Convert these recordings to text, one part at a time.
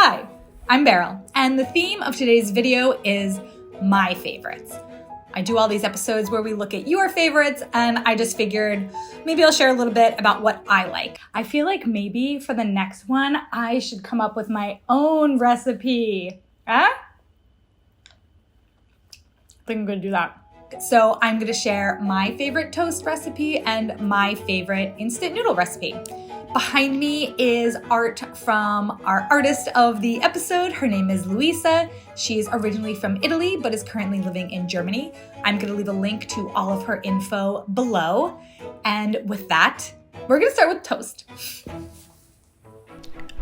Hi, I'm Beryl, and the theme of today's video is my favorites. I do all these episodes where we look at your favorites, and I just figured maybe I'll share a little bit about what I like. I feel like maybe for the next one, I should come up with my own recipe. Huh? I think I'm gonna do that. So I'm gonna share my favorite toast recipe and my favorite instant noodle recipe. Behind me is art from our artist of the episode. Her name is Luisa. She's originally from Italy, but is currently living in Germany. I'm gonna leave a link to all of her info below. And with that, we're gonna start with toast.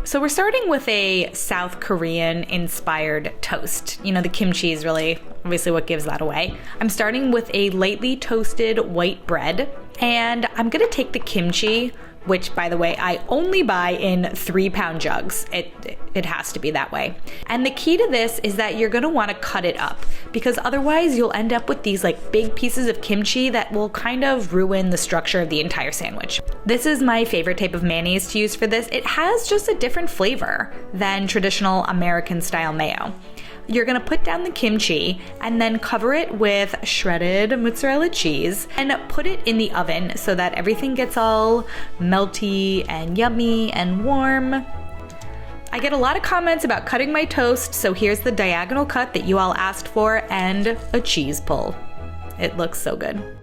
So we're starting with a South Korean inspired toast. You know, the kimchi is really obviously what gives that away. I'm starting with a lightly toasted white bread, and I'm gonna take the kimchi, which by the way, I only buy in 3-pound jugs. It has to be that way. And the key to this is that you're gonna wanna cut it up, because otherwise you'll end up with these like big pieces of kimchi that will kind of ruin the structure of the entire sandwich. This is my favorite type of mayonnaise to use for this. It has just a different flavor than traditional American style mayo. You're gonna put down the kimchi and then cover it with shredded mozzarella cheese and put it in the oven so that everything gets all melty and yummy and warm. I get a lot of comments about cutting my toast, so here's the diagonal cut that you all asked for and a cheese pull. It looks so good.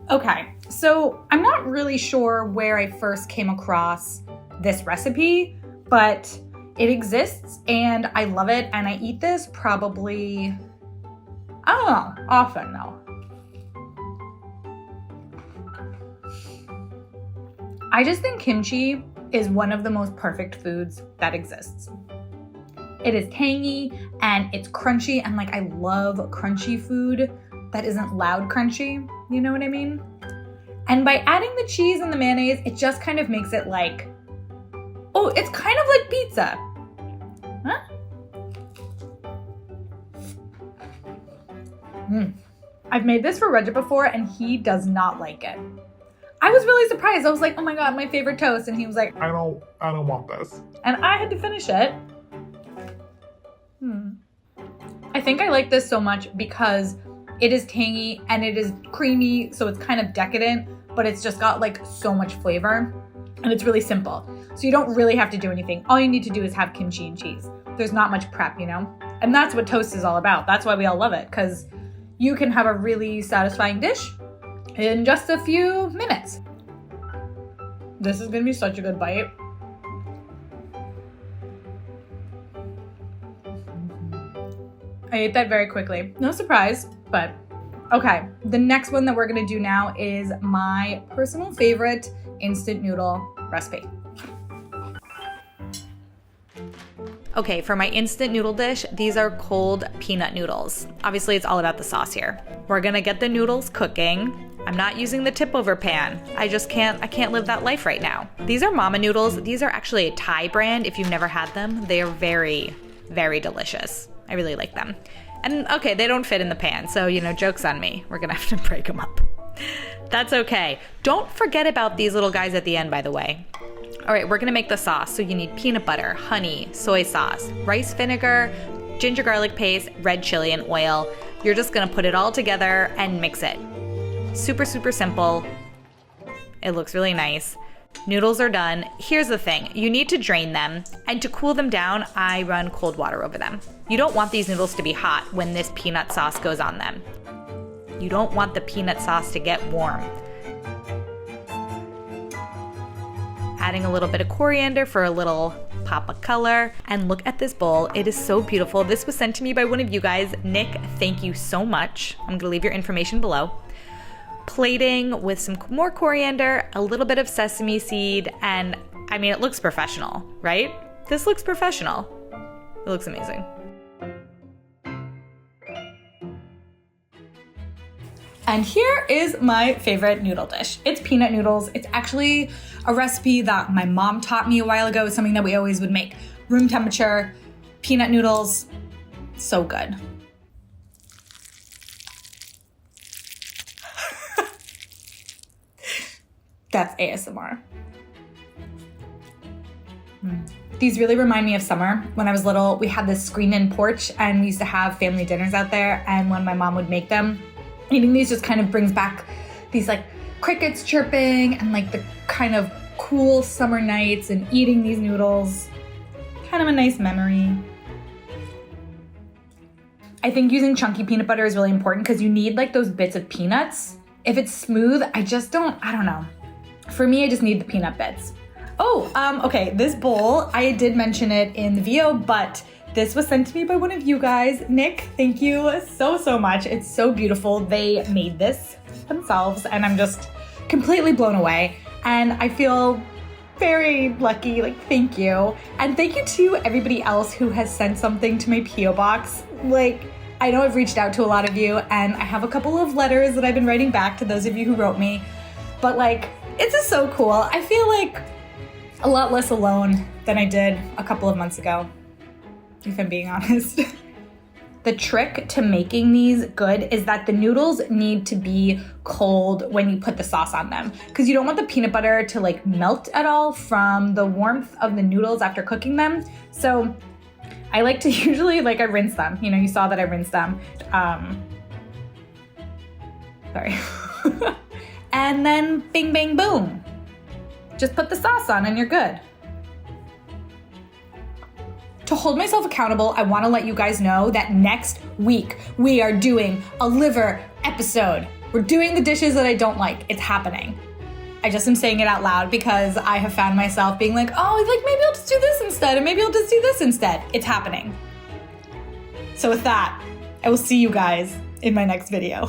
Okay, so I'm not really sure where I first came across this recipe, but it exists and I love it, and I eat this probably, I don't know, often though. I just think kimchi is one of the most perfect foods that exists. It is tangy and it's crunchy, and like I love crunchy food that isn't loud crunchy, you know what I mean? And by adding the cheese and the mayonnaise, it just kind of makes it like, oh, it's kind of like pizza. Huh? I've made this for Reggie before and he does not like it. I was really surprised. I was like, oh my God, my favorite toast. And he was like, I don't want this. And I had to finish it. I think I like this so much because it is tangy and it is creamy, so it's kind of decadent, but it's just got like so much flavor. And it's really simple. So you don't really have to do anything. All you need to do is have kimchi and cheese. There's not much prep, you know? And that's what toast is all about. That's why we all love it, because you can have a really satisfying dish in just a few minutes. This is gonna be such a good bite. I ate that very quickly. No surprise, but okay. The next one that we're gonna do now is my personal favorite instant noodle recipe. Okay, for my instant noodle dish, these are cold peanut noodles. Obviously, it's all about the sauce here. We're gonna get the noodles cooking. I'm not using the tip over pan. I can't live that life right now. These are mama noodles. These are actually a Thai brand. If you've never had them, they are very, very delicious. I really like them. And okay, they don't fit in the pan, so you know, joke's on me. We're gonna have to break them up. That's okay. Don't forget about these little guys at the end, by the way. All right, we're gonna make the sauce. So you need peanut butter, honey, soy sauce, rice vinegar, ginger garlic paste, red chili, and oil. You're just gonna put it all together and mix it. Super, super simple. It looks really nice. Noodles are done. Here's the thing, you need to drain them, and to cool them down, I run cold water over them. You don't want these noodles to be hot when this peanut sauce goes on them. You don't want the peanut sauce to get warm. Adding a little bit of coriander for a little pop of color. And look at this bowl. It is so beautiful. This was sent to me by one of you guys. Nick, thank you so much. I'm gonna leave your information below. Plating with some more coriander, a little bit of sesame seed, and I mean, it looks professional, right? This looks professional. It looks amazing. And here is my favorite noodle dish. It's peanut noodles. It's actually a recipe that my mom taught me a while ago. It's something that we always would make. Room temperature, peanut noodles, so good. That's ASMR. These really remind me of summer. When I was little, we had this screened-in porch and we used to have family dinners out there, and when my mom would make them, eating these just kind of brings back these like crickets chirping and like the kind of cool summer nights and eating these noodles. Kind of a nice memory. I think using chunky peanut butter is really important because you need like those bits of peanuts. If it's smooth, I don't know. For me, I just need the peanut bits. Okay, this bowl, I did mention it in the video, but this was sent to me by one of you guys. Nick, thank you so much. It's so beautiful. They made this themselves and I'm just completely blown away. And I feel very lucky, like thank you. And thank you to everybody else who has sent something to my P.O. box. Like, I know I've reached out to a lot of you and I have a couple of letters that I've been writing back to those of you who wrote me. But like, it's just so cool. I feel like a lot less alone than I did a couple of months ago, if I'm being honest. The trick to making these good is that the noodles need to be cold when you put the sauce on them, because you don't want the peanut butter to like melt at all from the warmth of the noodles after cooking them. So I like to usually, I rinse them. You know, you saw that I rinsed them. Sorry. And then bing, bang, boom. Just put the sauce on and you're good. To hold myself accountable, I want to let you guys know that next week we are doing a liver episode. We're doing the dishes that I don't like. It's happening. I just am saying it out loud because I have found myself being like, oh, maybe I'll just do this instead, and maybe I'll just do this instead. It's happening. So with that, I will see you guys in my next video.